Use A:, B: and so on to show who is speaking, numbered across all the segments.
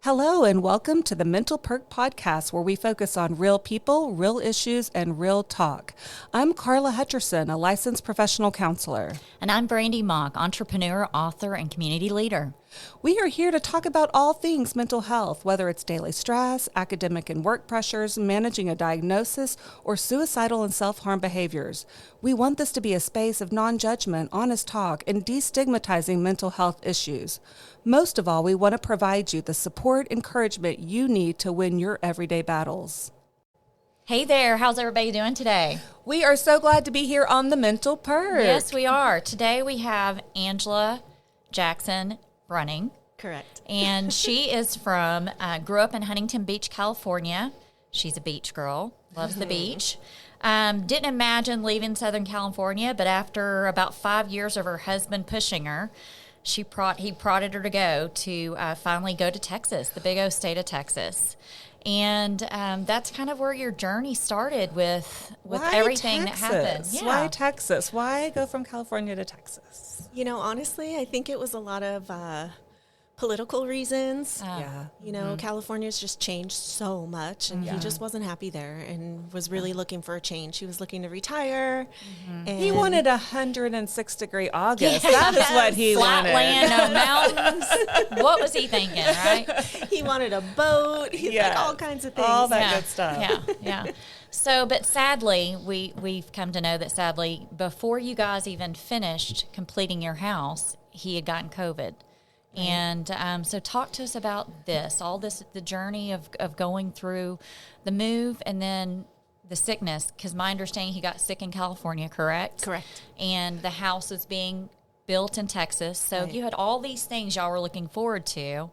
A: Hello and welcome to the Mental Perk podcast, where we focus on real people, real issues, and real talk. I'm Carla Hutcherson, a licensed professional counselor.
B: And I'm Brandy Mock, entrepreneur, author, and community leader.
A: We are here to talk about all things mental health, whether it's daily stress, academic and work pressures, managing a diagnosis, or suicidal and self-harm behaviors. We want this to be a space of non-judgment, honest talk, and destigmatizing mental health issues. Most of all, we want to provide you the support, encouragement you need to win your everyday battles.
B: Hey there, how's everybody doing today?
A: We are so glad to be here on the Mental Perk.
B: Yes, we are. Today we have Angela Jackson Brunning.
C: Correct.
B: And she is grew up in Huntington Beach, California. She's a beach girl, loves the beach. Didn't imagine leaving Southern California, but after about 5 years of her husband pushing her, he prodded her to finally go to Texas, the big O state of Texas. And that's kind of where your journey started with everything
A: Texas?
B: that happened. Yeah.
A: Why Texas? Why go from California to Texas?
C: You know, honestly, I think it was a lot of political reasons. California's just changed so much, and he just wasn't happy there and was really looking for a change. He was looking to retire. And
A: He wanted 106-degree August. That is what he
B: Flat
A: wanted.
B: land, no mountains. What was he thinking, right?
C: he wanted a boat. He like all kinds of things.
A: All that good stuff.
B: Yeah. So, but sadly, we've come to know that sadly, before you guys even finished completing your house, he had gotten COVID. Right. And so talk to us about the journey of going through the move and then the sickness, because my understanding he got sick in California, correct?
C: Correct.
B: And the house is being built in Texas. So you had all these things y'all were looking forward to,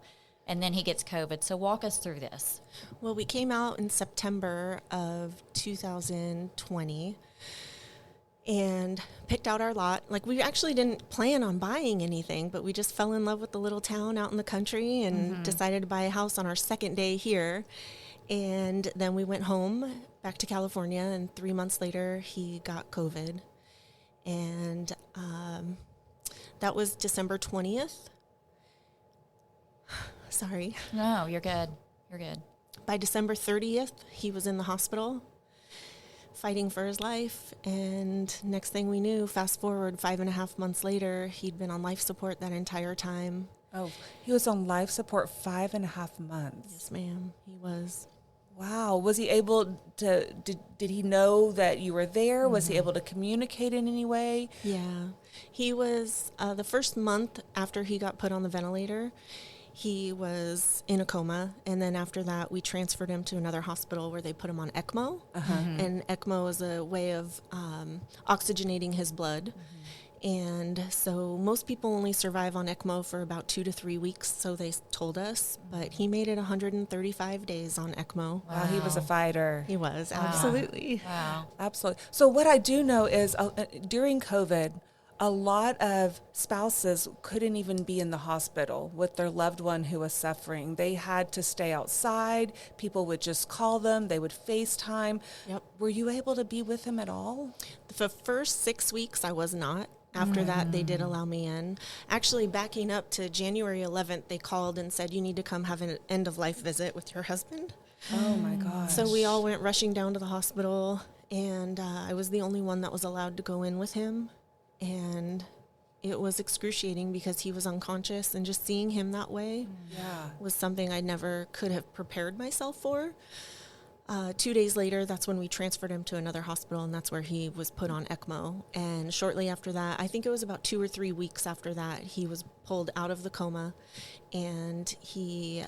B: and then he gets COVID. So walk us through this.
C: Well, we came out in September of 2020. And picked out our lot. Like, we actually didn't plan on buying anything, but we just fell in love with the little town out in the country and decided to buy a house on our second day here. And then we went home back to California, and 3 months later, he got COVID. And that was December 20th. Sorry.
B: No, you're good. You're good.
C: By December 30th, he was in the hospital, fighting for his life, and next thing we knew, fast forward 5.5 months later, he'd been on life support that entire time.
A: Oh, he was on life support 5.5 months.
C: Yes, ma'am, he was.
A: Wow. Was he able to, did he know that you were there? Was he able to communicate in any way?
C: Yeah. He was, the first month after he got put on the ventilator, he was in a coma, and then after that, we transferred him to another hospital where they put him on ECMO. And ECMO is a way of oxygenating his blood. And so most people only survive on ECMO for about 2 to 3 weeks, so they told us. But he made it 135 days on ECMO.
A: Wow, he was a fighter.
C: He was, absolutely.
B: Wow.
A: Absolutely. So what I do know is during COVID, a lot of spouses couldn't even be in the hospital with their loved one who was suffering. They had to stay outside. People would just call them. They would FaceTime.
C: Yep.
A: Were you able to be with him at all?
C: The first 6 weeks, I was not. After that, they did allow me in. Actually, backing up to January 11th, they called and said, you need to come have an end-of-life visit with your husband.
A: Oh, my gosh.
C: So we all went rushing down to the hospital, and I was the only one that was allowed to go in with him. And it was excruciating because he was unconscious, and just seeing him that way was something I never could have prepared myself for. 2 days later, that's when we transferred him to another hospital, and that's where he was put on ECMO. And shortly after that, I think it was about 2 or 3 weeks after that, he was pulled out of the coma, and he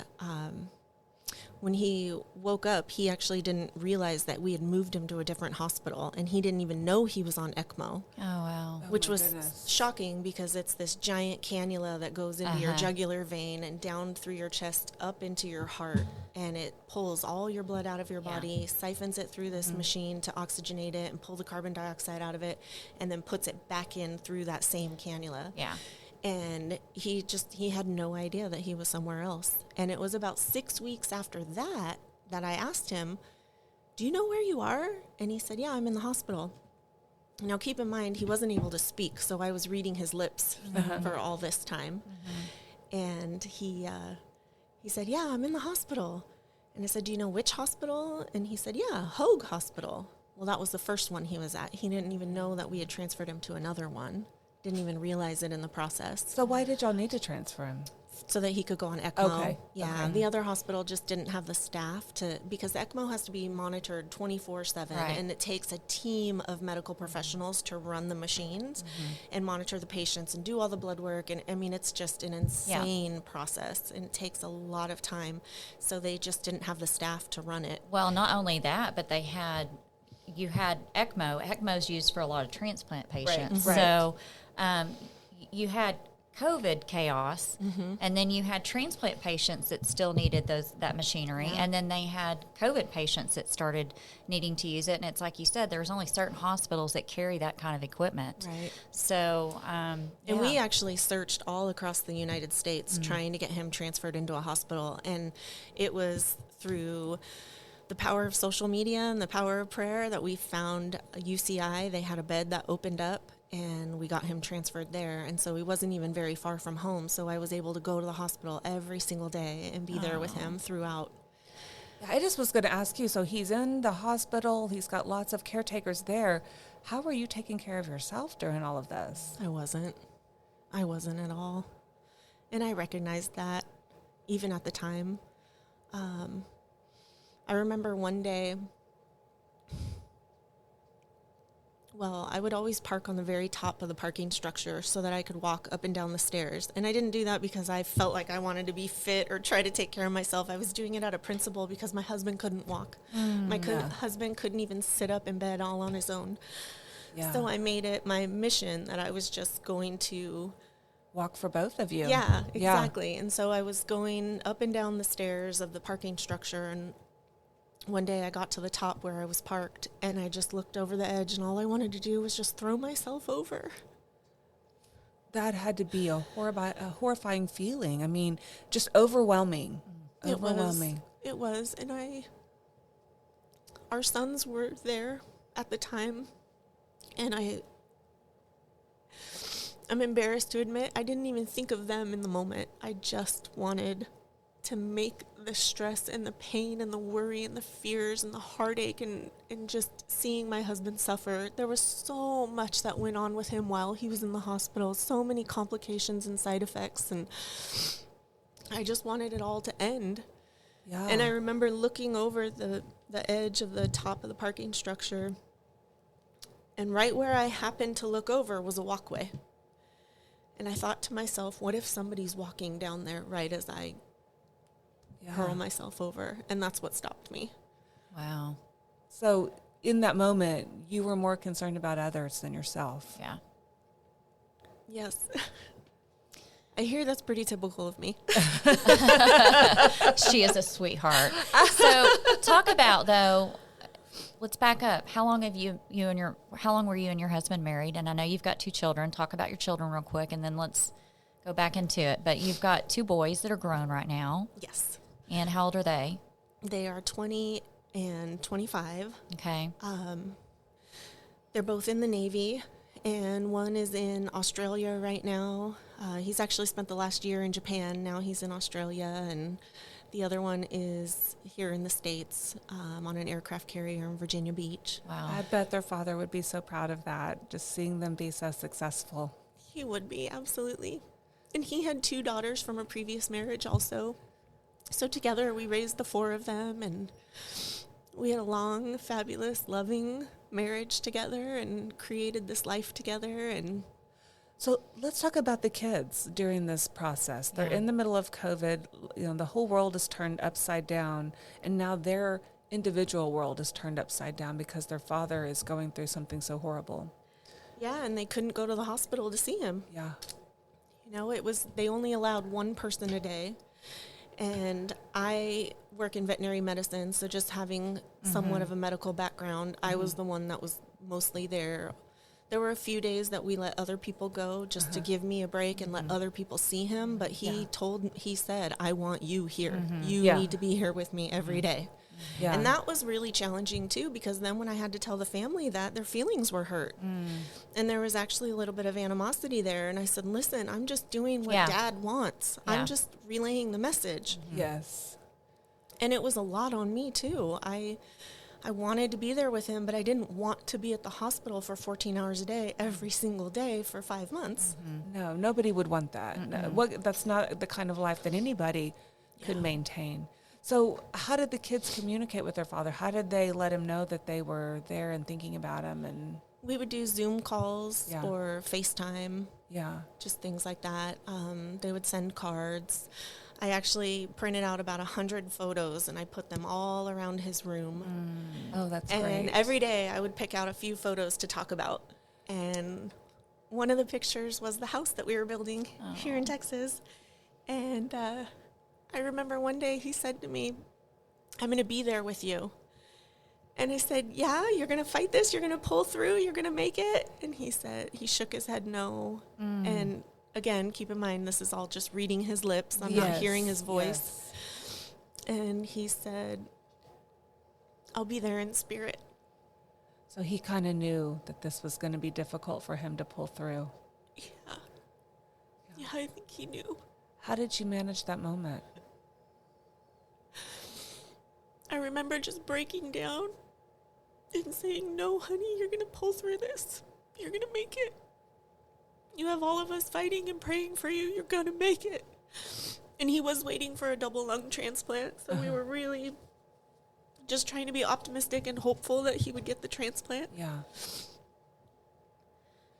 C: when he woke up, he actually didn't realize that we had moved him to a different hospital, and he didn't even know he was on ECMO.
B: Oh, wow.
C: Which was shocking because it's this giant cannula that goes into your jugular vein and down through your chest up into your heart, and it pulls all your blood out of your body, siphons it through this machine to oxygenate it and pull the carbon dioxide out of it, and then puts it back in through that same cannula.
B: Yeah.
C: And he had no idea that he was somewhere else. And it was about 6 weeks after that I asked him, do you know where you are? And he said, yeah, I'm in the hospital. Now, keep in mind, he wasn't able to speak, so I was reading his lips for all this time. And He said, yeah, I'm in the hospital. And I said, do you know which hospital? And he said, yeah, Hoag Hospital. Well, that was the first one he was at. He didn't even know that we had transferred him to another one. Didn't even realize it in the process.
A: So why did y'all need to transfer him?
C: So that he could go on ECMO.
A: Okay.
C: Yeah.
A: Okay.
C: The other hospital just didn't have the staff because the ECMO has to be monitored 24/7.
B: Right.
C: And it takes a team of medical professionals to run the machines and monitor the patients and do all the blood work. And I mean, it's just an insane process, and it takes a lot of time. So they just didn't have the staff to run it.
B: Well, not only that, but you had ECMO. ECMO's used for a lot of transplant patients.
A: Right.
B: So you had COVID chaos, and then you had transplant patients that still needed that machinery, and then they had COVID patients that started needing to use it. And it's like you said, there's only certain hospitals that carry that kind of equipment.
C: Right.
B: So,
C: And we actually searched all across the United States trying to get him transferred into a hospital. And it was through the power of social media and the power of prayer that we found a UCI. They had a bed that opened up, and we got him transferred there. And so he wasn't even very far from home. So I was able to go to the hospital every single day and be there with him throughout.
A: I just was going to ask you, so he's in the hospital, he's got lots of caretakers there. How were you taking care of yourself during all of this?
C: I wasn't at all. And I recognized that even at the time. I remember one day, I would always park on the very top of the parking structure so that I could walk up and down the stairs. And I didn't do that because I felt like I wanted to be fit or try to take care of myself. I was doing it out of principle because my husband couldn't walk. Husband couldn't even sit up in bed all on his own.
A: Yeah.
C: So I made it my mission that I was just going to
A: Walk for both of you.
C: Yeah, exactly. And so I was going up and down the stairs of the parking structure, and one day I got to the top where I was parked, and I just looked over the edge, and all I wanted to do was just throw myself over.
A: That had to be a horrifying feeling. I mean, just overwhelming. Overwhelming.
C: It was. And our sons were there at the time, and I'm embarrassed to admit I didn't even think of them in the moment. I just wanted to make the stress and the pain and the worry and the fears and the heartache and just seeing my husband suffer. There was so much that went on with him while he was in the hospital, so many complications and side effects, and I just wanted it all to end.
A: Yeah.
C: And I remember looking over the edge of the top of the parking structure, and right where I happened to look over was a walkway. And I thought to myself, what if somebody's walking down there right as I hurl myself over? And that's what stopped me.
B: wow.
A: So in that moment, you were more concerned about others than yourself.
B: Yeah.
C: Yes. I hear that's pretty typical of me.
B: She is a sweetheart. So talk about, though, let's back up. How long were you and your husband married? And I know you've got 2 children. Talk about your children real quick, and then let's go back into it. But you've got 2 boys that are grown right now.
C: Yes.
B: And how old are they?
C: They are 20 and 25.
B: Okay.
C: They're both in the Navy, and one is in Australia right now. He's actually spent the last year in Japan. Now he's in Australia, and the other one is here in the States on an aircraft carrier in Virginia Beach.
B: Wow.
A: I bet their father would be so proud of that, just seeing them be so successful.
C: He would be, absolutely. And he had 2 daughters from a previous marriage also. So together we raised the 4 of them, and we had a long, fabulous, loving marriage together and created this life together. And
A: So let's talk about the kids during this process. They're in the middle of COVID. You know, the whole world is turned upside down, and now their individual world is turned upside down because their father is going through something so horrible.
C: yeah, and they couldn't go to the hospital to see him.
A: Yeah.
C: You know, they only allowed 1 person a day. And I work in veterinary medicine, so just having somewhat of a medical background, I was the one that was mostly there. There were a few days that we let other people go just to give me a break and let other people see him. But he said, I want you here. You need to be here with me every day.
A: Yeah.
C: And that was really challenging too, because then when I had to tell the family that, their feelings were hurt. And there was actually a little bit of animosity there. And I said, listen, I'm just doing what Dad wants.
B: Yeah.
C: I'm just relaying the message.
A: Yes.
C: And it was a lot on me too. I wanted to be there with him, but I didn't want to be at the hospital for 14 hours a day, every single day for 5 months.
A: No, nobody would want that. No, that's not the kind of life that anybody could maintain. So how did the kids communicate with their father? How did they let him know that they were there and thinking about him? And
C: We would do Zoom calls or FaceTime, just things like that. They would send cards. I actually printed out about 100 photos, and I put them all around his room.
A: Oh, that's
C: and
A: great.
C: And every day I would pick out a few photos to talk about. And one of the pictures was the house that we were building here in Texas. And I remember one day he said to me, I'm going to be there with you. And I said, yeah, you're going to fight this? You're going to pull through? You're going to make it? And he said, he shook his head no. And again, keep in mind, this is all just reading his lips. I'm not hearing his voice. Yes. And he said, I'll be there in spirit.
A: So he kind of knew that this was going to be difficult for him to pull through.
C: Yeah, I think he knew.
A: How did you manage that moment?
C: I remember just breaking down and saying, no, honey, you're going to pull through this. You're going to make it. You have all of us fighting and praying for you. You're going to make it. And he was waiting for a double lung transplant. So we were really just trying to be optimistic and hopeful that he would get the transplant.
A: Yeah.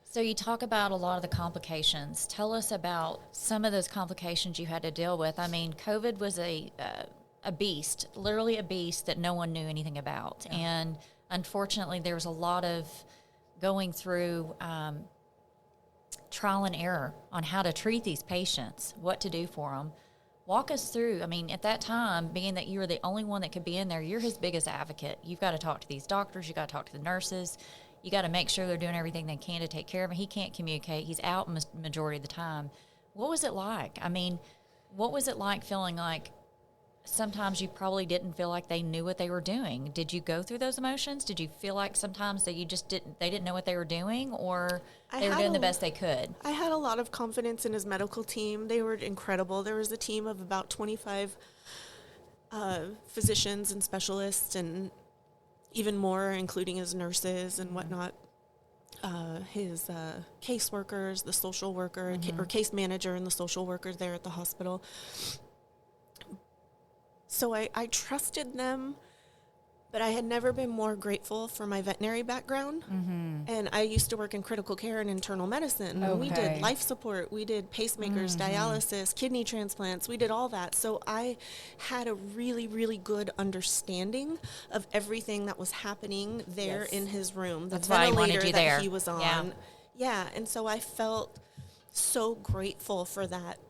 B: So you talk about a lot of the complications. Tell us about some of those complications you had to deal with. I mean, COVID was a beast, literally a beast that no one knew anything about. Yeah. And unfortunately, there was a lot of going through trial and error on how to treat these patients, what to do for them. Walk us through. I mean, at that time, being that you were the only one that could be in there, you're his biggest advocate. You've got to talk to these doctors. You've got to talk to the nurses. You got to make sure they're doing everything they can to take care of him. He can't communicate. He's out majority of the time. What was it like? I mean, what was it like feeling like sometimes you probably didn't feel like they knew what they were doing? Did you go through those emotions? Did you feel like sometimes that you just didn't know what they were doing, or they were doing the best they could?
C: I had a lot of confidence in his medical team. They were incredible. There was a team of about 25 physicians and specialists, and even more, including his nurses and whatnot. His caseworkers, the social worker, or case manager, and the social worker there at the hospital. So I trusted them, but I had never been more grateful for my veterinary background. And I used to work in critical care and internal medicine. Okay. We did life support. We did pacemakers, dialysis, kidney transplants. We did all that. So I had a really, really good understanding of everything that was happening there in his room. The ventilator that he was on. Yeah, and so I felt so grateful for that.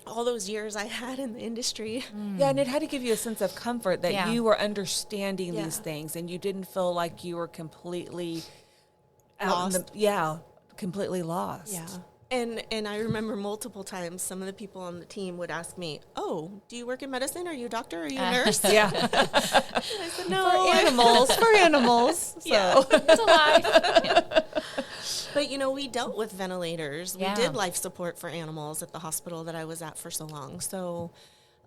C: All those years I had in the industry.
A: Yeah, and it had to give you a sense of comfort that you were understanding these things, and you didn't feel like you were completely
C: lost.
A: Completely lost.
C: Yeah. And I remember multiple times some of the people on the team would ask me, "Oh, do you work in medicine? Are you a doctor? Are you a nurse?"
A: Yeah.
C: I said, "No,
A: for animals. So
B: it's a life."
C: But, you know, we dealt with ventilators. We did life support for animals at the hospital that I was at for so long. So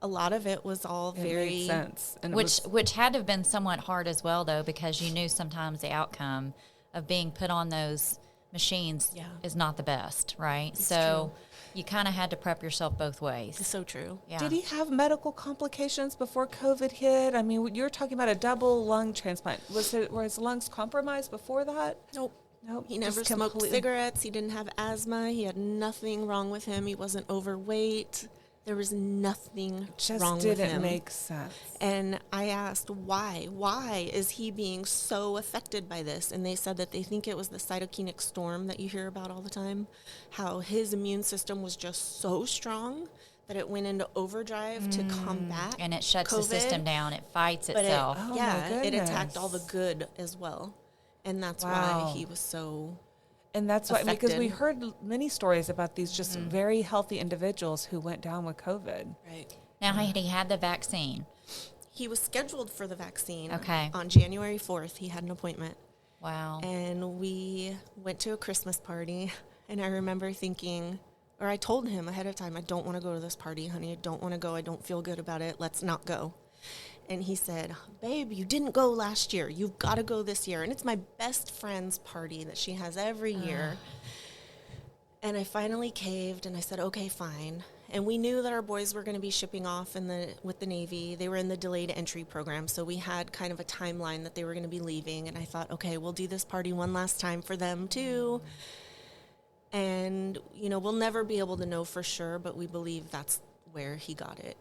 C: a lot of it was all very...
A: made sense. And
B: which had to have been somewhat hard as well, though, because you knew sometimes the outcome of being put on those machines is not the best, right?
C: It's
B: so
C: true.
B: You kind of had to prep yourself both ways.
C: It's so true.
B: Yeah.
A: Did he have medical complications before COVID hit? I mean, you're talking about a double lung transplant. Were his lungs compromised before that?
C: Nope.
A: Nope.
C: He never smoked cigarettes. He didn't have asthma. He had nothing wrong with him. He wasn't overweight. There was nothing wrong with him.
A: Just didn't make sense.
C: And I asked, why? Why is he being so affected by this? And they said that they think it was the cytokinic storm that you hear about all the time, how his immune system was just so strong that it went into overdrive to combat
B: and it shuts
C: COVID,
B: the system down. It fights itself.
C: It attacked all the good as well. And that's why he was so
A: And that's why,
C: affected.
A: because we heard many stories about these just very healthy individuals who went down with COVID.
C: Right.
B: Now, had he had the vaccine?
C: He was scheduled for the vaccine.
B: Okay.
C: On January 4th, he had an appointment.
B: Wow.
C: And we went to a Christmas party. And I remember thinking, or I told him ahead of time, I don't want to go to this party, honey. I don't want to go. I don't feel good about it. Let's not go. And he said, babe, you didn't go last year. You've got to go this year. And it's my best friend's party that she has every year. And I finally caved, and I said, okay, fine. And we knew that our boys were going to be shipping off with the Navy. They were in the delayed entry program, so we had kind of a timeline that they were going to be leaving. And I thought, okay, we'll do this party one last time for them, too. And, you know, we'll never be able to know for sure, but we believe that's where he got it.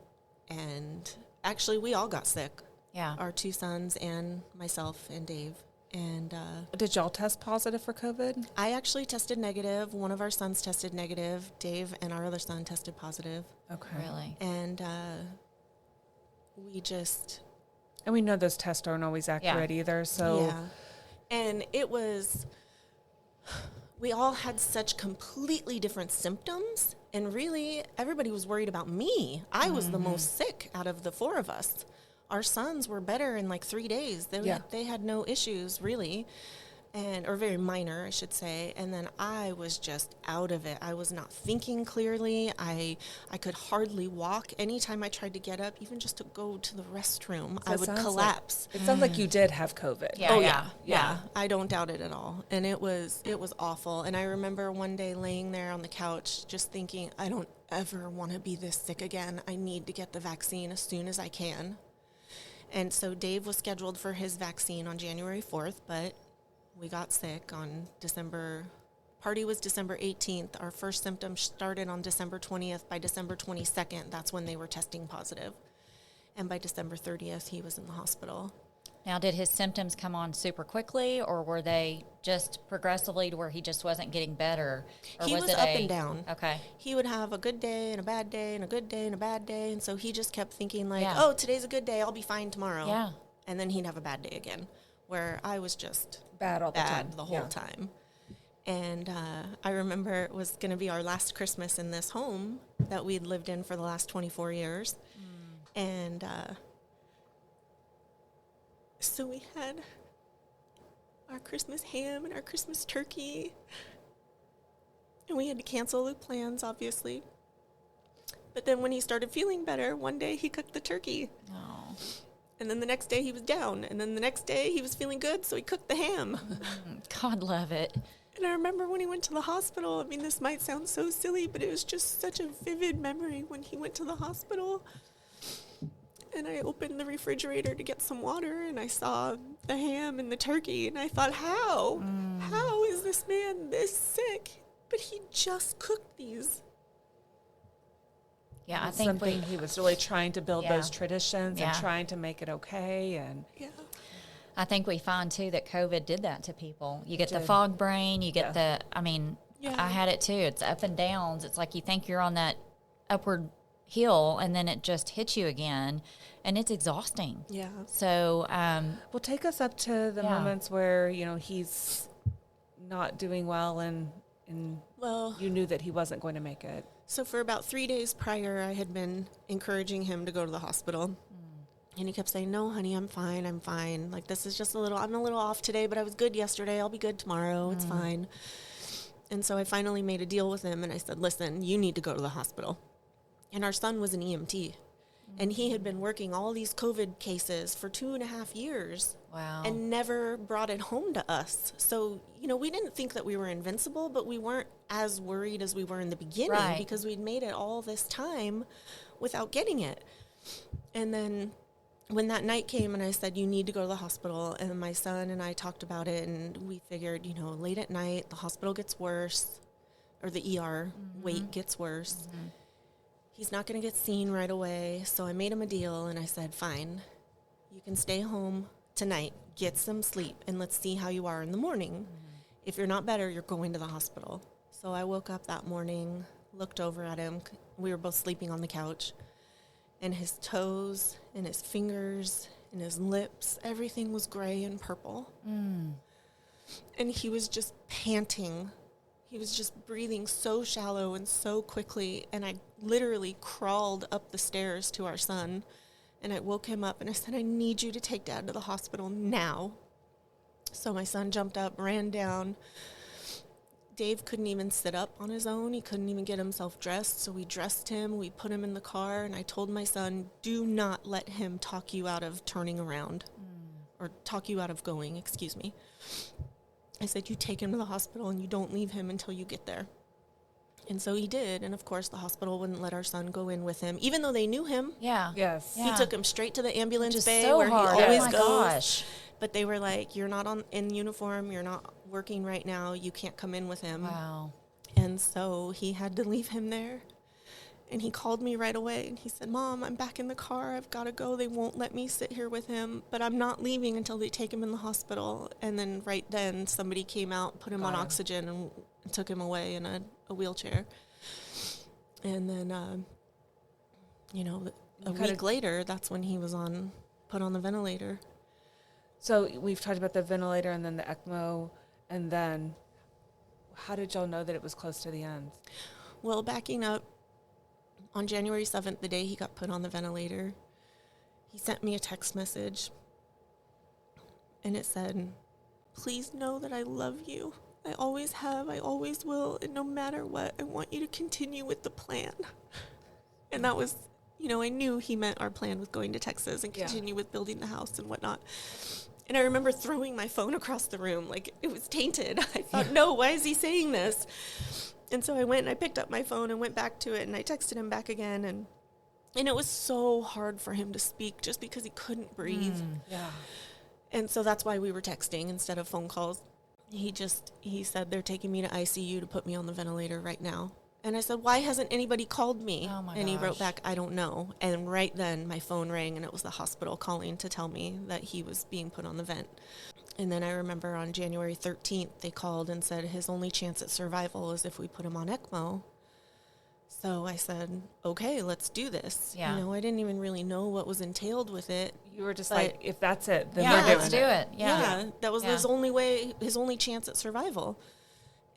C: And actually, we all got sick.
B: Yeah.
C: Our 2 sons and myself and Dave. And
A: Did y'all test positive for COVID?
C: I actually tested negative. One of our sons tested negative. Dave and our other son tested positive.
A: Okay.
B: Really?
C: And
A: And we know those tests aren't always accurate either, so...
C: Yeah. And it was... We all had such completely different symptoms, and really, everybody was worried about me. I was the most sick out of the 4 of us. Our sons were better in like 3 days. They had no issues, really, or very minor, I should say. And then I was just out of it. I was not thinking clearly. I could hardly walk. Anytime I tried to get up, even just to go to the restroom,
A: So
C: I would collapse.
A: It sounds like you did have COVID.
B: Yeah.
C: Yeah. I don't doubt it at all. And it was awful. And I remember one day laying there on the couch just thinking, I don't ever want to be this sick again. I need to get the vaccine as soon as I can. And so Dave was scheduled for his vaccine on January 4th, but we got sick on party was December 18th. Our first symptoms started on December 20th. By December 22nd, that's when they were testing positive. And by December 30th, he was in the hospital.
B: Now, did his symptoms come on super quickly, or were they just progressively to where he just wasn't getting better? Or
C: He was up and down.
B: Okay.
C: He would have a good day and a bad day and a good day and a bad day. And so he just kept thinking like,
B: Yeah.
C: oh, today's a good day. I'll be fine tomorrow.
B: Yeah.
C: And then he'd have a bad day again, where I was just
A: Bad all the time.
C: the whole time. And I remember it was going to be our last Christmas in this home that we'd lived in for the last 24 years. And so we had our Christmas ham and our Christmas turkey. And we had to cancel the plans, obviously. But then when he started feeling better, one day he cooked the turkey.
B: Oh.
C: And then the next day he was down. And then the next day he was feeling good, so he cooked the ham.
B: God love it.
C: And I remember when he went to the hospital, I mean, this might sound so silly, but it was just such a vivid memory when he went to the hospital. And I opened the refrigerator to get some water, and I saw the ham and the turkey, and I thought, how? How is this man this sick? But he just cooked these.
B: Yeah, I
A: It's
B: think
A: something he was really trying to build
B: Yeah.
A: those traditions
B: Yeah.
A: and trying to make it okay. And
C: Yeah.
B: I think we find too that COVID did that to people. You get the
A: did.
B: fog brain, you get
C: Yeah.
B: I had it too. It's up and downs. It's like you think you're on that upward hill and then it just hits you again and it's exhausting.
C: Yeah.
B: So,
A: well, take us up to the
B: Yeah.
A: moments where, you know, he's not doing well and
C: Well,
A: you knew that he wasn't going to make it.
C: so for about 3 days prior, I had been encouraging him to go to the hospital. And he kept saying, no, honey, I'm fine. I'm fine. Like, this is just I'm a little off today, but I was good yesterday. I'll be good tomorrow. It's fine. And so I finally made a deal with him, and I said, listen, you need to go to the hospital. And our son was an EMT. And he had been working all these COVID cases for 2.5 years.
B: wow.
C: And never brought it home to us. So, you know, we didn't think that we were invincible, but we weren't as worried as we were in the beginning
B: Right.
C: because we'd made it all this time without getting it. And then when that night came and I said, you need to go to the hospital, and my son and I talked about it, and we figured, you know, late at night, the hospital gets worse, or the ER wait gets worse. He's not going to get seen right away. So I made him a deal, and I said, fine, you can stay home tonight, get some sleep, and let's see how you are in the morning. If you're not better, you're going to the hospital. So I woke up that morning, looked over at him. We were both sleeping on the couch. And his toes and his fingers and his lips, everything was gray and purple. And he was just panting. He was just breathing so shallow and so quickly. And I literally crawled up the stairs to our son And I woke him up and I said, I need you to take Dad to the hospital now. So my son jumped up, ran down. Dave couldn't even sit up on his own. He couldn't even get himself dressed. So we dressed him. We put him in the car. And I told my son, do not let him talk you out of turning around or talk you out of going, excuse me. I said, you take him to the hospital and you don't leave him until you get there. And so he did. And, of course, the hospital wouldn't let our son go in with him, even though they knew him.
B: Yeah.
A: Yes.
B: Yeah.
C: He took him straight to the ambulance
B: Just
C: bay
B: so
C: where
B: hard.
C: he always
B: Oh, my
C: goes.
B: gosh.
C: But they were like, you're not in uniform. You're not working right now. You can't come in with him.
B: Wow.
C: And so he had to leave him there. And he called me right away. And he said, Mom, I'm back in the car. I've got to go. They won't let me sit here with him. But I'm not leaving until they take him in the hospital. And then right then somebody came out, put him on oxygen, and took him away in a wheelchair. And then, a week later, that's when he was put on the ventilator.
A: So we've talked about the ventilator and then the ECMO. And then how did y'all know that it was close to the end?
C: Well, backing up, on January 7th, the day he got put on the ventilator, he sent me a text message. And it said, please know that I love you. I always have, I always will, and no matter what, I want you to continue with the plan. And that was, I knew he meant our plan with going to Texas and continue with building the house and whatnot. And I remember throwing my phone across the room like it was tainted. I thought, no, why is he saying this? And so I went and I picked up my phone and went back to it and I texted him back again. And it was so hard for him to speak just because he couldn't breathe.
A: Yeah.
C: And so that's why we were texting instead of phone calls. He said, they're taking me to ICU to put me on the ventilator right now. And I said, why hasn't anybody called me?
B: Oh, my
C: And he
B: gosh.
C: wrote back, I don't know. And right then my phone rang and it was the hospital calling to tell me that he was being put on the vent. And then I remember on January 13th, they called and said his only chance at survival is if we put him on ECMO. So I said, okay, let's do this.
B: Yeah.
C: I didn't even really know what was entailed with it.
A: You were just
C: But-
A: like, if that's it, then
B: Yeah,
A: we're doing
B: let's do it. Yeah.
C: That was
B: Yeah.
C: his only chance at survival.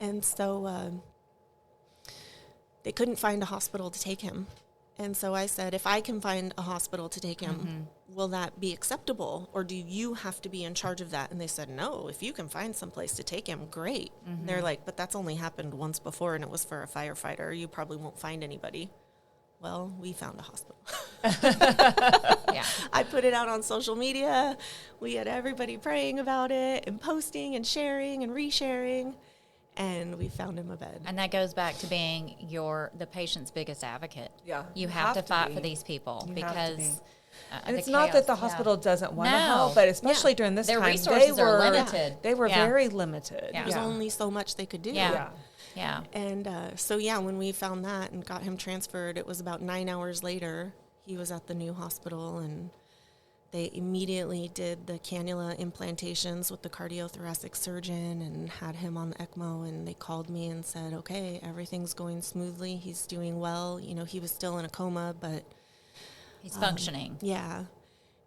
C: And so they couldn't find a hospital to take him. And so I said, if I can find a hospital to take him, will that be acceptable? Or do you have to be in charge of that? And they said, no, if you can find someplace to take him, great. They're like, but that's only happened once before and it was for a firefighter. You probably won't find anybody. Well, we found a hospital.
B: Yeah.
C: I put it out on social media. We had everybody praying about it and posting and sharing and resharing. And we found him a bed.
B: And that goes back to being the patient's biggest advocate.
A: Yeah.
B: You have to fight
A: be.
B: for these people
A: You have to be.
B: because
A: And
B: the
A: it's not that the
B: chaos,
A: hospital doesn't want to
B: No.
A: help, but especially during this
B: Their
A: time,
B: resources
A: they
B: are
A: were
B: limited.
A: They were
B: Yeah.
A: very limited.
B: Yeah.
C: There was only so much they could do.
B: Yeah. Yeah.
C: And when we found that and got him transferred, it was about 9 hours later. He was at the new hospital, and they immediately did the cannula implantations with the cardiothoracic surgeon and had him on the ECMO. And they called me and said, okay, everything's going smoothly. He's doing well. He was still in a coma, but
B: He's functioning.
C: yeah.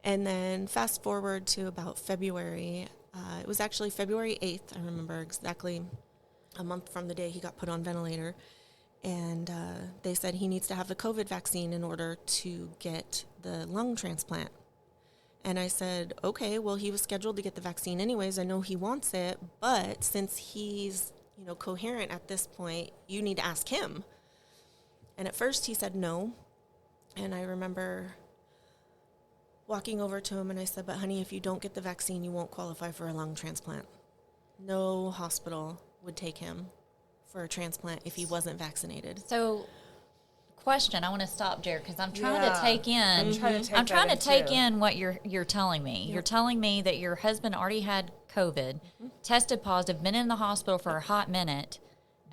C: And then fast forward to about February. It was actually February 8th. I remember exactly a month from the day he got put on ventilator. And they said he needs to have the COVID vaccine in order to get the lung transplant. And I said, okay, well, he was scheduled to get the vaccine anyways. I know he wants it, but since he's, coherent at this point, you need to ask him. And at first he said no. And I remember walking over to him and I said, but honey, if you don't get the vaccine, you won't qualify for a lung transplant. No hospital would take him for a transplant if he wasn't vaccinated.
B: So, question, I want to stop, Jared, because I'm trying
A: Yeah.
B: to take in.
A: I'm trying to take
B: I'm trying to
A: that
B: take
A: too.
B: in what you're telling me.
C: Yep.
B: You're telling me that your husband already had COVID, tested positive, been in the hospital for a hot minute,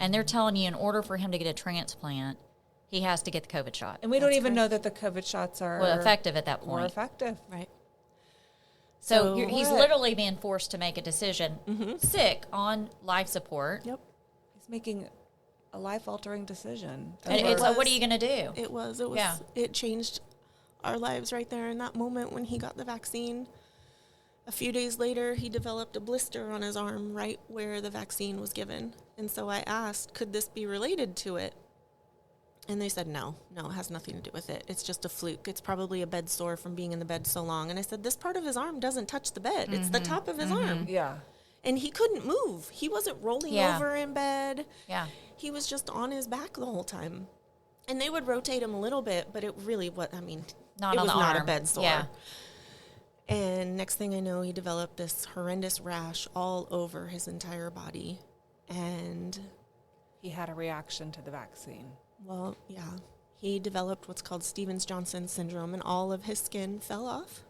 B: and they're telling you in order for him to get a transplant, he has to get the COVID shot.
A: And we don't
C: That's
A: even know
C: correct.
A: that the COVID shots are
B: Well, effective at that
A: more
B: point.
A: effective.
C: Right.
B: So
C: So
B: he's
A: what?
B: literally being forced to make a decision, sick, on life support.
C: Yep.
A: He's making a life-altering decision.
B: And
C: It
B: it's like, what
C: was-
B: are you going to do?
C: It was,
B: Yeah.
C: it changed our lives right there in that moment when he got the vaccine. A few days later, he developed a blister on his arm right where the vaccine was given. And so I asked, could this be related to it? And they said, no, it has nothing to do with it. It's just a fluke. It's probably a bed sore from being in the bed so long. And I said, this part of his arm doesn't touch the bed. It's the top of his arm.
A: Yeah.
C: And he couldn't move. He wasn't rolling over in bed.
B: Yeah.
C: He was just on his back the whole time. And they would rotate him a little bit, but it really was, it was not a bed sore.
B: Yeah.
C: And next thing I know, he developed this horrendous rash all over his entire body. And
A: He had a reaction to the vaccine.
C: well, yeah, he developed what's called Stevens-Johnson syndrome, and all of his skin fell off.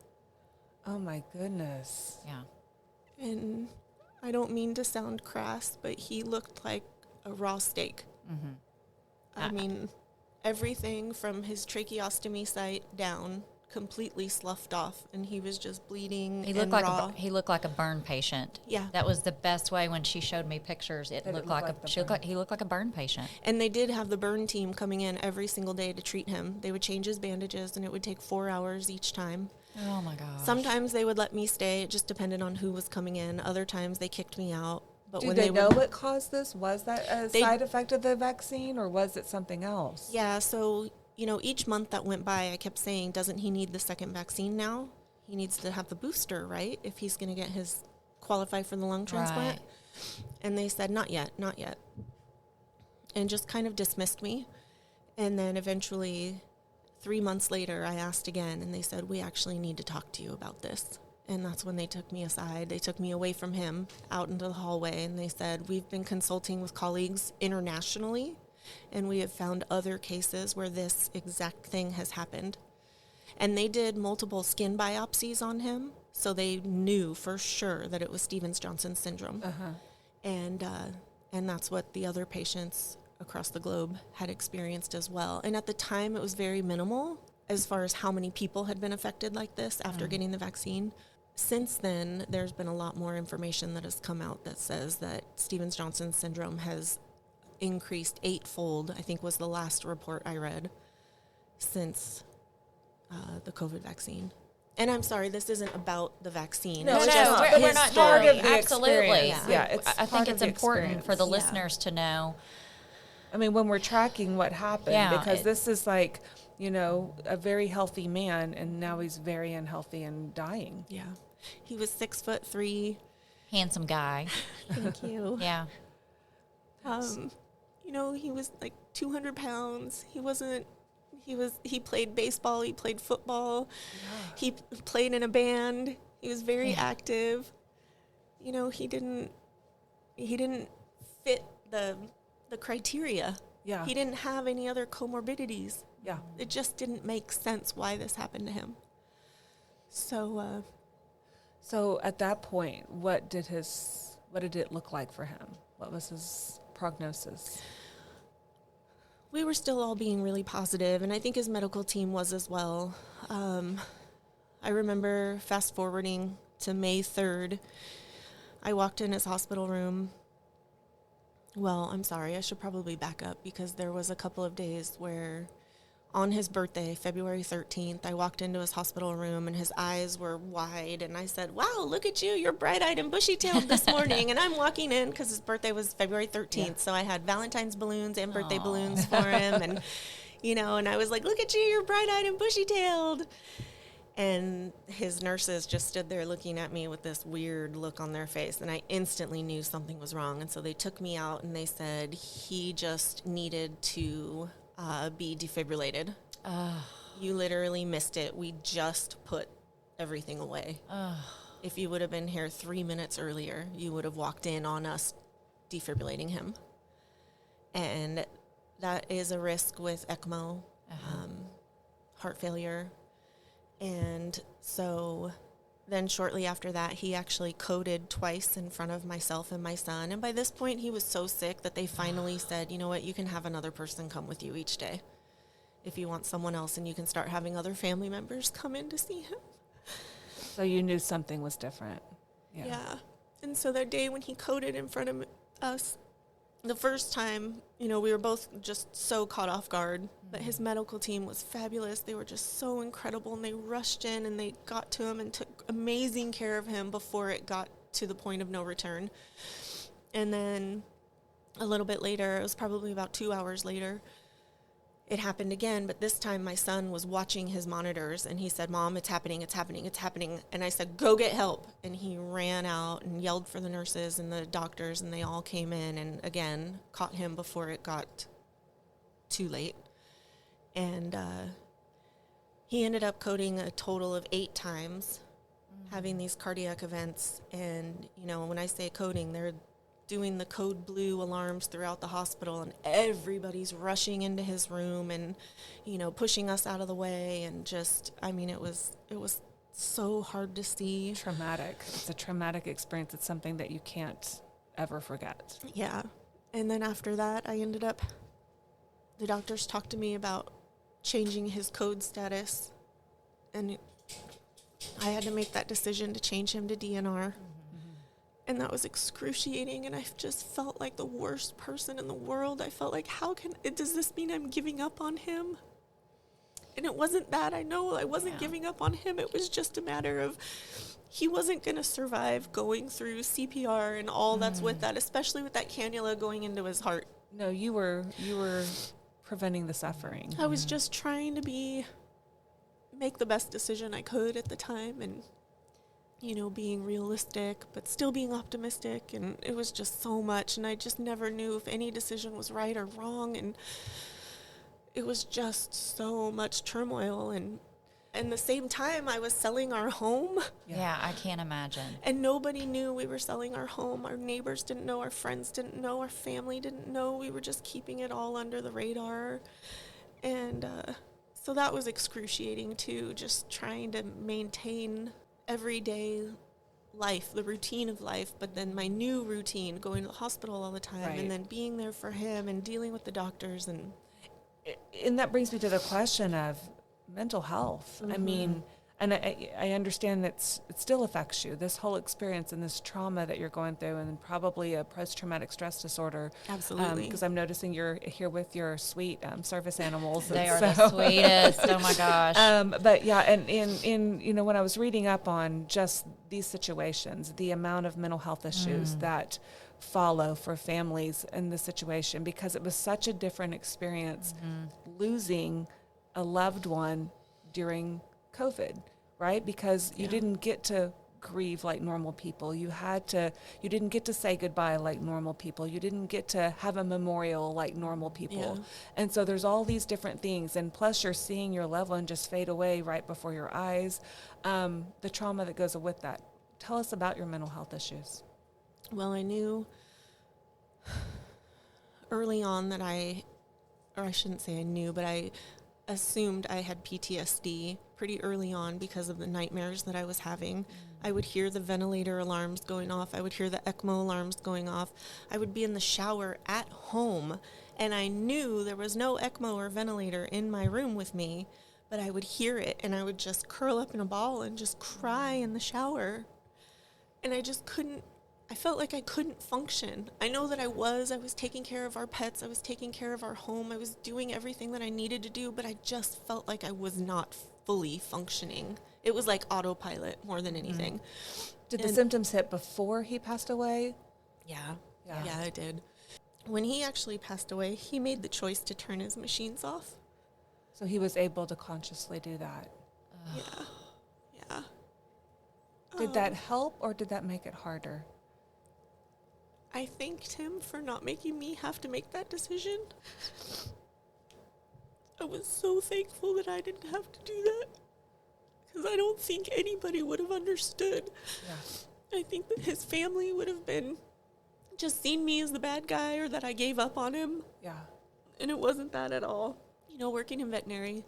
A: Oh, my goodness.
B: Yeah.
C: And I don't mean to sound crass, but he looked like a raw steak. I mean, everything from his tracheostomy site down completely sloughed off, and he was just bleeding
B: He looked
C: and
B: like
C: raw.
B: he looked like a burn patient.
C: Yeah.
B: That was the best way when she showed me pictures. It looked like he looked like a burn patient.
C: And they did have the burn team coming in every single day to treat him. They would change his bandages, and it would take 4 hours each time.
B: Oh my gosh.
C: Sometimes they would let me stay. It just depended on who was coming in. Other times they kicked me out. But
A: Do
C: when
A: they know
C: would,
A: what caused this? Was that a side effect of the vaccine, or was it something else?
C: Yeah, so, each month that went by, I kept saying, doesn't he need the second vaccine now? He needs to have the booster, right? If he's going to get qualify for the lung transplant.
B: Right.
C: And they said, not yet. And just kind of dismissed me. And then eventually, 3 months later, I asked again, and they said, we actually need to talk to you about this. And that's when they took me aside. They took me away from him out into the hallway, and they said, we've been consulting with colleagues internationally, and we have found other cases where this exact thing has happened. And they did multiple skin biopsies on him, so they knew for sure that it was Stevens-Johnson syndrome. And that's what the other patients across the globe had experienced as well. And at the time, it was very minimal as far as how many people had been affected like this after getting the vaccine. Since then, there's been a lot more information that has come out that says that Stevens-Johnson syndrome has increased 8-fold, I think was the last report I read, since the COVID vaccine. And I'm sorry, this isn't about the vaccine.
A: No,
C: It's
A: it's
C: just
A: not.
B: we're
C: his
B: not
C: story.
A: part of the
B: absolutely.
A: experience. Yeah, it's
B: I
A: part
B: think
A: of
B: it's
A: the
B: important for the
A: experience.
B: listeners to know.
A: I mean, when we're tracking what happened,
B: Yeah,
A: because this is like, a very healthy man, and now he's very unhealthy and dying.
C: Yeah. He was 6'3".
B: Handsome guy.
C: Thank you.
B: Yeah.
C: He was like 200 pounds. He played baseball. He played football. Yeah. He played in a band. He was very active. He didn't fit the criteria.
A: Yeah.
C: He didn't have any other comorbidities.
A: Yeah.
C: It just didn't make sense why this happened to him.
A: So at that point, what did it look like for him? What was his prognosis?
C: We were still all being really positive, and I think his medical team was as well. I remember fast forwarding to May 3rd. I walked in his hospital room. Well, I'm sorry, I should probably back up, because there was a couple of days where on his birthday, February 13th, I walked into his hospital room and his eyes were wide, and I said, wow, look at you, you're bright-eyed and bushy-tailed this morning. And I'm walking in because his birthday was February 13th, so I had Valentine's balloons and birthday balloons for him, and and I was like, look at you, you're bright-eyed and bushy-tailed. And his nurses just stood there looking at me with this weird look on their face, and I instantly knew something was wrong. And so they took me out, and they said he just needed to be defibrillated. You literally missed it. We just put everything away. If you would have been here 3 minutes earlier, you would have walked in on us defibrillating him. And that is a risk with ECMO, heart failure. And so then shortly after that, he actually coded twice in front of myself and my son. And by this point, he was so sick that they finally said, you know what, you can have another person come with you each day if you want someone else, and you can start having other family members come in to see him.
A: So you knew something was different.
C: Yeah. And so that day when he coded in front of us, the first time, we were both just so caught off guard. But his medical team was fabulous. They were just so incredible, and they rushed in and they got to him and took amazing care of him before it got to the point of no return. And then a little bit later, it was probably about 2 hours later, it happened again, but this time my son was watching his monitors, and he said, "Mom, it's happening, it's happening, it's happening." And I said, "Go get help." And he ran out and yelled for the nurses and the doctors, and they all came in and, again, caught him before it got too late. And he ended up coding a total of 8 times, having these cardiac events. And, you know, when I say coding, they're doing the code blue alarms throughout the hospital, and everybody's rushing into his room and, you know, pushing us out of the way. And just, I mean, it was so hard to see.
A: Traumatic. It's a traumatic experience. It's something that you can't ever forget.
C: Yeah. And then after that, the doctors talked to me about changing his code status, and I had to make that decision to change him to DNR. And that was excruciating, and I just felt like the worst person in the world. I felt like, does this mean I'm giving up on him? And it wasn't that. I know I wasn't giving up on him. It was just a matter of he wasn't going to survive going through CPR and all that's with that, especially with that cannula going into his heart.
A: No, you were preventing the suffering.
C: I was just trying to make the best decision I could at the time, and, you know, being realistic, but still being optimistic. And it was just so much, and I just never knew if any decision was right or wrong. And it was just so much turmoil. And at the same time, I was selling our home.
B: Yeah, I can't imagine.
C: And nobody knew we were selling our home. Our neighbors didn't know, our friends didn't know, our family didn't know. We were just keeping it all under the radar. And so that was excruciating too, just trying to maintain everyday life, the routine of life, but then my new routine, going to the hospital all the time,
A: Right.
C: and then being there for him and dealing with the doctors. And
A: that brings me to the question of mental health. I mean, and I understand that it still affects you, this whole experience and this trauma that you're going through, and probably a post-traumatic stress disorder.
C: Absolutely.
A: Because I'm noticing you're here with your sweet service animals.
B: They are the sweetest. Oh my gosh.
A: But yeah, and in you know, when I was reading up on just these situations, the amount of mental health issues that follow for families in this situation, because it was such a different experience losing a loved one during COVID, right? Because you didn't get to grieve like normal people. You didn't get to say goodbye like normal people. You didn't get to have a memorial like normal people.
C: Yeah.
A: And so there's all these different things. And plus you're seeing your loved one just fade away right before your eyes. The trauma that goes with that. Tell us about your mental health issues.
C: well, I knew early on that I shouldn't say I knew, but I assumed I had PTSD pretty early on because of the nightmares that I was having. I would hear the ventilator alarms going off. I would hear the ECMO alarms going off. I would be in the shower at home, and I knew there was no ECMO or ventilator in my room with me, but I would hear it, and I would just curl up in a ball and just cry in the shower. And I just couldn't, I felt like I couldn't function. I know that I was taking care of our pets, I was taking care of our home, I was doing everything that I needed to do, but I just felt like I was not fully functioning. It was like autopilot more than anything.
A: Did the symptoms hit before he passed away?
C: Yeah,
A: Yeah.
C: yeah, it did. When he actually passed away, he made the choice to turn his machines off.
A: So he was able to consciously do that.
C: Yeah, yeah.
A: Did that help or did that make it harder?
C: I thanked him for not making me have to make that decision. I was so thankful that I didn't have to do that, because I don't think anybody would have understood.
A: Yeah.
C: I think that his family would have been just seen me as the bad guy, or that I gave up on him,
A: Yeah.
C: and it wasn't that at all. You know, working in veterinary,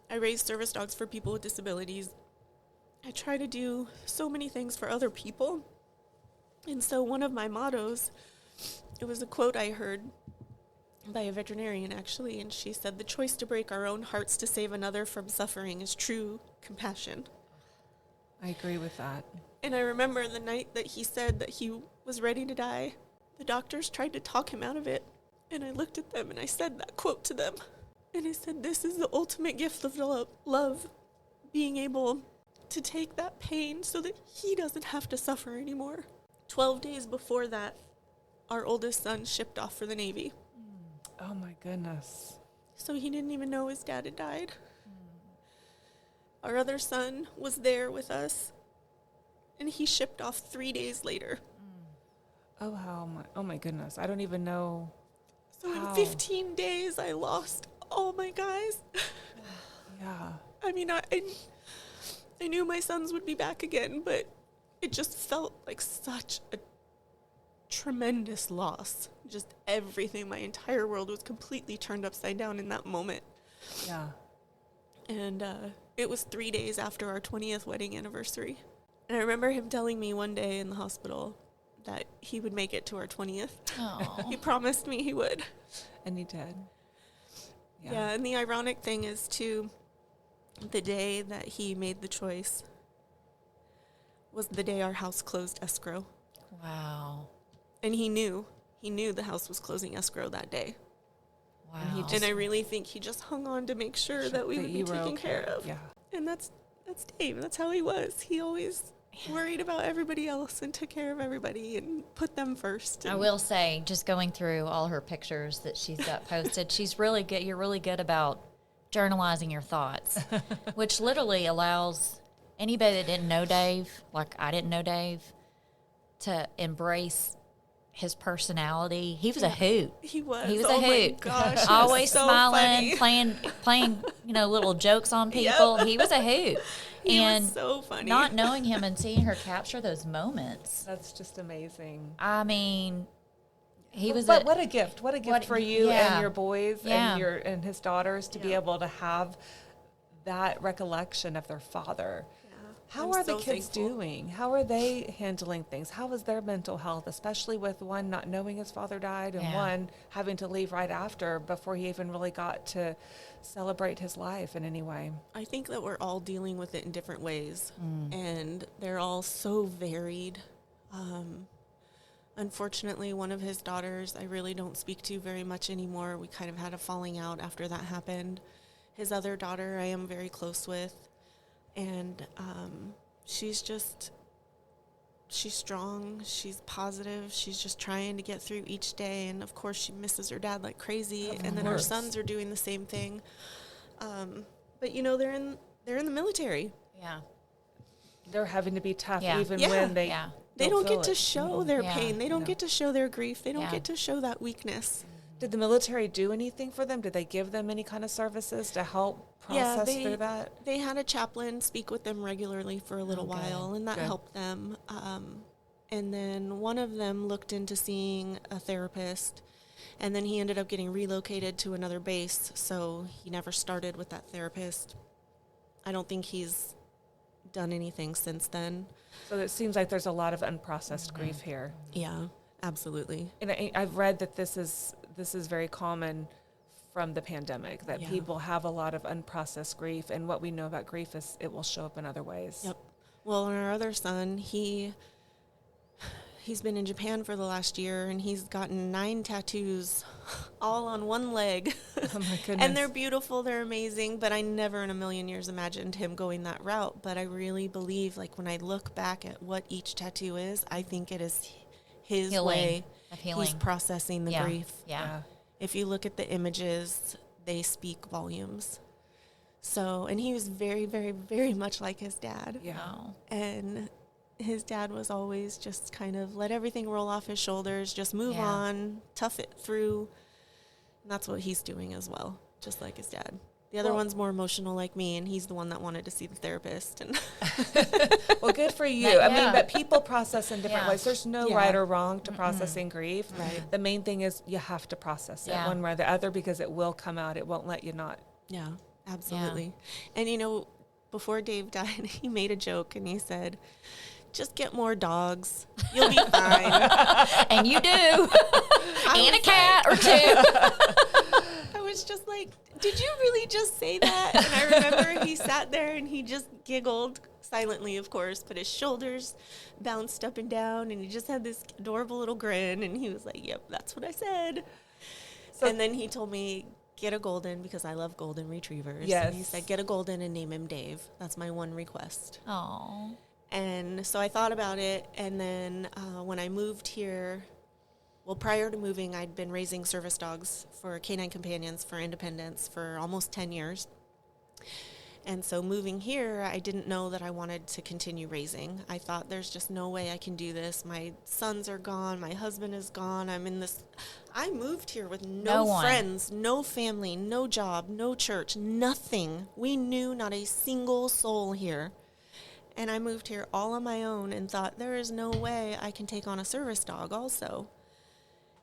C: I raise service dogs for people with disabilities. I try to do so many things for other people. And so one of my mottos, it was a quote I heard by a veterinarian, actually, and she said, "The choice to break our own hearts to save another from suffering is true compassion."
A: I agree with that.
C: And I remember the night that he said that he was ready to die, the doctors tried to talk him out of it. And I looked at them and I said that quote to them. And I said, "This is the ultimate gift of love, being able to take that pain so that he doesn't have to suffer anymore." 12 days before that, our oldest son shipped off for the Navy.
A: Oh my goodness.
C: So he didn't even know his dad had died. Our other son was there with us, and he shipped off 3 days later.
A: Oh my goodness. I don't even know.
C: So
A: how.
C: in 15 days, I lost all my guys.
A: Yeah.
C: I mean, I knew my sons would be back again, but it just felt like such a tremendous loss. Just everything, my entire world was completely turned upside down in that moment.
A: Yeah.
C: And it was 3 days after our 20th wedding anniversary. And I remember him telling me one day in the hospital that he would make it to our 20th. He promised me he would.
A: And he did.
C: Yeah, and the ironic thing is, too, the day that he made the choice was the day our house closed escrow.
B: Wow.
C: And he knew the house was closing escrow that day.
B: Wow.
C: And I really think he just hung on to make sure that we would be taken care of.
A: Yeah.
C: And that's Dave. That's how he was. He always worried about everybody else and took care of everybody and put them first.
B: I will say, just going through all her pictures that she's got posted, she's really good. You're really good about journalizing your thoughts, which literally allows anybody that didn't know Dave, like I didn't know Dave, to embrace his personality. He was a hoot.
C: He was.
B: He was
C: oh
B: a hoot.
C: My gosh,
B: always
C: so
B: smiling,
C: funny.
B: playing, little jokes on people. He was a hoot.
C: He
B: and
C: was so funny.
B: Not knowing him and seeing her capture those moments.
A: That's just amazing.
B: I mean, he was.
A: But what a gift! What a gift for you
B: yeah.
A: and your boys
B: Yeah.
A: and his daughters to be able to have that recollection of their father. How are the kids doing? How are they handling things? How is their mental health, especially with one not knowing his father died and one having to leave right after before he even really got to celebrate his life in any way?
C: I think that we're all dealing with it in different ways, and they're all so varied. Unfortunately, one of his daughters I really don't speak to very much anymore. We kind of had a falling out after that happened. His other daughter I am very close with. And she's strong, she's positive, she's just trying to get through each day. And of course she misses her dad like crazy. And then her sons are doing the same thing. But they're in the military.
B: Yeah.
A: They're having to be tough even
C: Yeah.
A: when they
C: They don't get to
A: it.
C: show their
B: Yeah.
C: pain. They don't get to show their grief. They don't
B: Yeah.
C: get to show that weakness.
A: Did the military do anything for them? Did they give them any kind of services to help process through that?
C: They had a chaplain speak with them regularly for a little while, and that helped them. And then one of them looked into seeing a therapist, and then he ended up getting relocated to another base, so he never started with that therapist. I don't think he's done anything since then.
A: So it seems like there's a lot of unprocessed grief here.
C: Yeah, absolutely.
A: And I've read that this is very common from the pandemic, that people have a lot of unprocessed grief. And what we know about grief is it will show up in other ways.
C: Yep. Well, and our other son, he's been in Japan for the last year, and he's gotten 9 tattoos all on one leg.
A: Oh, my goodness.
C: And they're beautiful, they're amazing, but I never in a million years imagined him going that route. But I really believe, like, when I look back at what each tattoo is, I think it is his way
B: of healing.
C: He's processing the grief.
B: Yeah.
C: If you look at the images, they speak volumes. So, and he was very, very, very much like his dad.
A: Yeah.
B: Oh.
C: And his dad was always just kind of let everything roll off his shoulders, just move on, tough it through. And that's what he's doing as well, just like his dad. The other one's more emotional like me, and he's the one that wanted to see the therapist. And
A: well, good for you. I mean, but people process in different ways. There's no right or wrong to processing grief.
C: Right.
A: The main thing is you have to process it one way or the other, because it will come out. It won't let you not.
C: Yeah, absolutely. And, before Dave died, he made a joke, and he said, just get more dogs. You'll be fine.
B: And you do. And a cat or two.
C: I was just like, did you really just say that? And I remember he sat there and he just giggled silently, of course, but his shoulders bounced up and down, and he just had this adorable little grin, and he was like, yep, that's what I said. And then he told me, get a golden, because I love golden retrievers.
A: Yes.
C: And he said, get a golden and name him Dave. That's my one request.
B: Oh.
C: And so I thought about it, and then when I moved here Well, prior to moving, I'd been raising service dogs for Canine Companions for Independence for almost 10 years. And so moving here, I didn't know that I wanted to continue raising. I thought there's just no way I can do this. My sons are gone. My husband is gone. I moved here with no friends, no family, no job, no church, nothing. We knew not a single soul here. And I moved here all on my own and thought, there is no way I can take on a service dog also.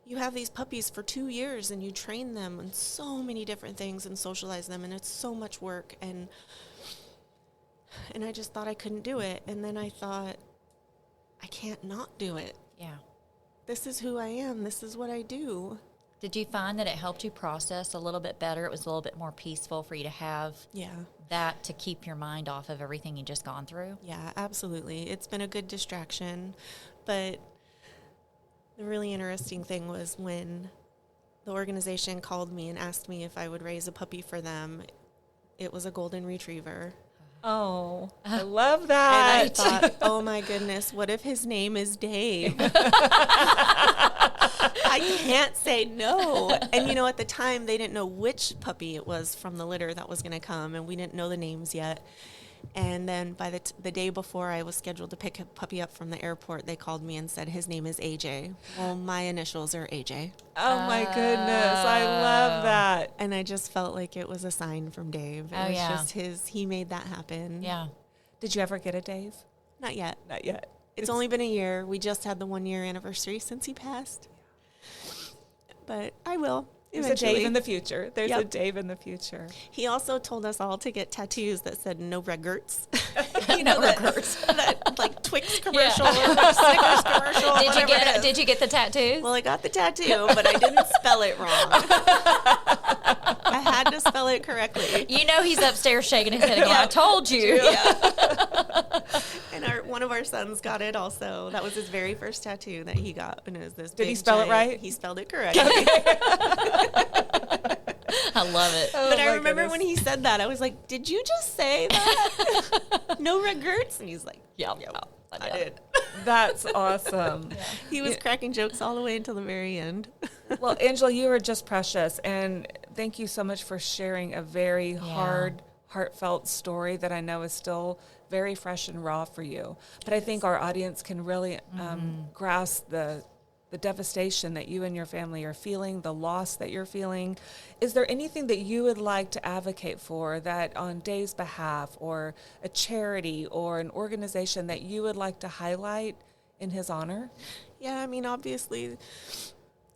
C: You have these puppies for 2 years and you train them on so many different things and socialize them, and it's so much work. And I just thought I couldn't do it. And then I thought, I can't not do it.
B: Yeah.
C: This is who I am. This is what I do.
B: Did you find that it helped you process a little bit better? It was a little bit more peaceful for you to have that to keep your mind off of everything you just gone through?
C: Yeah, absolutely. It's been a good distraction. But the really interesting thing was when the organization called me and asked me if I would raise a puppy for them. It was a golden retriever.
A: Oh, I love that.
C: And I thought, oh my goodness, what if his name is Dave? I can't say no. And you know, at the time, they didn't know which puppy it was from the litter that was going to come, and we didn't know the names yet. And then by the day before I was scheduled to pick a puppy up from the airport, they called me and said, his name is AJ. Well, my initials are AJ.
A: Oh, my goodness. I love that.
C: And I just felt like it was a sign from Dave. It was just he made that happen.
B: Yeah.
A: Did you ever get a Dave?
C: Not yet.
A: Not yet.
C: It's only been a year. We just had the 1-year anniversary since he passed. But I will.
A: There's a Dave in the future. There's a Dave in the future.
C: He also told us all to get tattoos that said no regrets.
B: No regrets.
C: That like Twix commercial or Snickers commercial.
B: Did you get the tattoos?
C: Well, I got the tattoo, but I didn't spell it wrong. I had to spell it correctly.
B: You know he's upstairs shaking his head again. I told you.
C: Yeah. And one of our sons got it also. That was his very first tattoo that he got. And it was this.
A: Did he spell it right?
C: He spelled it correctly.
B: I love it.
C: But I remember when he said that, I was like, did you just say that? No regrets? And he's like,
B: yeah,
C: I did.
A: That's awesome.
C: He was cracking jokes all the way until the very end.
A: Well, Angela, you are just precious. And thank you so much for sharing a very heartfelt story that I know is still very fresh and raw for you. But I think our audience can really grasp the devastation that you and your family are feeling, the loss that you're feeling. Is there anything that you would like to advocate for that on Dave's behalf, or a charity or an organization that you would like to highlight in his honor?
C: Yeah, I mean, obviously,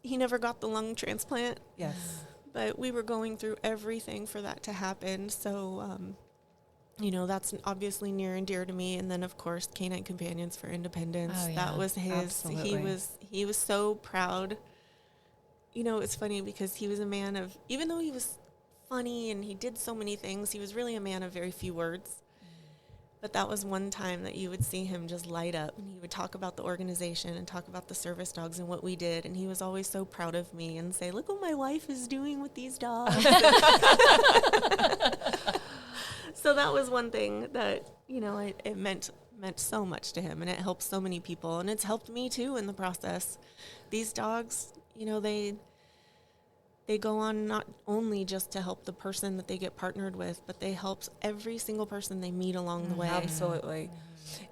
C: he never got the lung transplant.
A: Yes.
C: But we were going through everything for that to happen. So, you know, that's obviously near and dear to me. And then, of course, Canine Companions for Independence.
B: Oh, yeah.
C: That was his.
A: Absolutely.
C: He was so proud. You know, it's funny because he was a man of, even though he was funny and he did so many things, he was really a man of very few words. But that was one time that you would see him just light up, and he would talk about the organization and talk about the service dogs and what we did. And he was always so proud of me and say, look what my wife is doing with these dogs. So that was one thing that, you know, it meant so much to him, and it helped so many people, and it's helped me too in the process. These dogs, you know, they go on not only just to help the person that they get partnered with, but they help every single person they meet along the way.
A: Absolutely.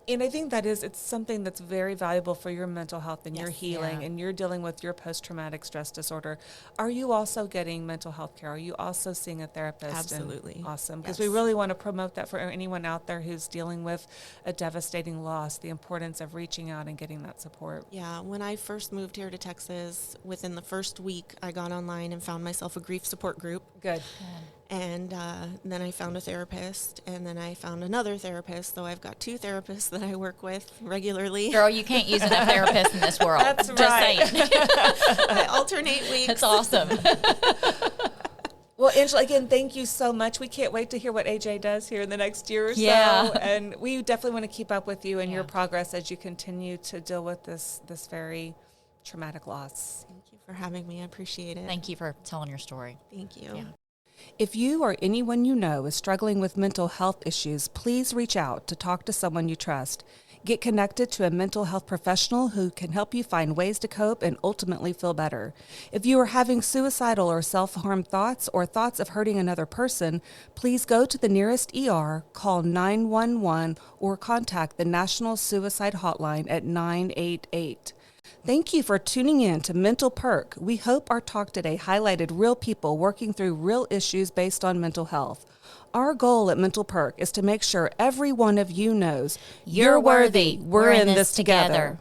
A: And I think it's something that's very valuable for your mental health and your healing, and you're dealing with your post-traumatic stress disorder. Are you also getting mental health care? Are you also seeing a therapist?
C: Absolutely.
A: Awesome. Because we really want to promote that for anyone out there who's dealing with a devastating loss, the importance of reaching out and getting that support.
C: Yeah. When I first moved here to Texas, within the first week, I got online and found myself a grief support group.
A: Good.
C: And then I found a therapist, and then I found another therapist. So I've got 2 therapists that I work with regularly.
B: Girl, you can't use enough therapists in this world.
A: That's
B: just
A: right.
B: saying.
C: I alternate weeks.
B: That's awesome.
A: Well, Angela, again, thank you so much. We can't wait to hear what AJ does here in the next year or so. And we definitely want to keep up with you and your progress as you continue to deal with this very traumatic loss.
C: Thank you for having me. I appreciate it.
B: Thank you for telling your story.
C: Thank you.
B: Yeah.
A: If you or anyone you know is struggling with mental health issues, please reach out to talk to someone you trust. Get connected to a mental health professional who can help you find ways to cope and ultimately feel better. If you are having suicidal or self-harm thoughts or thoughts of hurting another person, please go to the nearest ER, call 911, or contact the National Suicide Hotline at 988. Thank you for tuning in to Mental Perk. We hope our talk today highlighted real people working through real issues based on mental health. Our goal at Mental Perk is to make sure every one of you knows
B: You're worthy. We're in this together.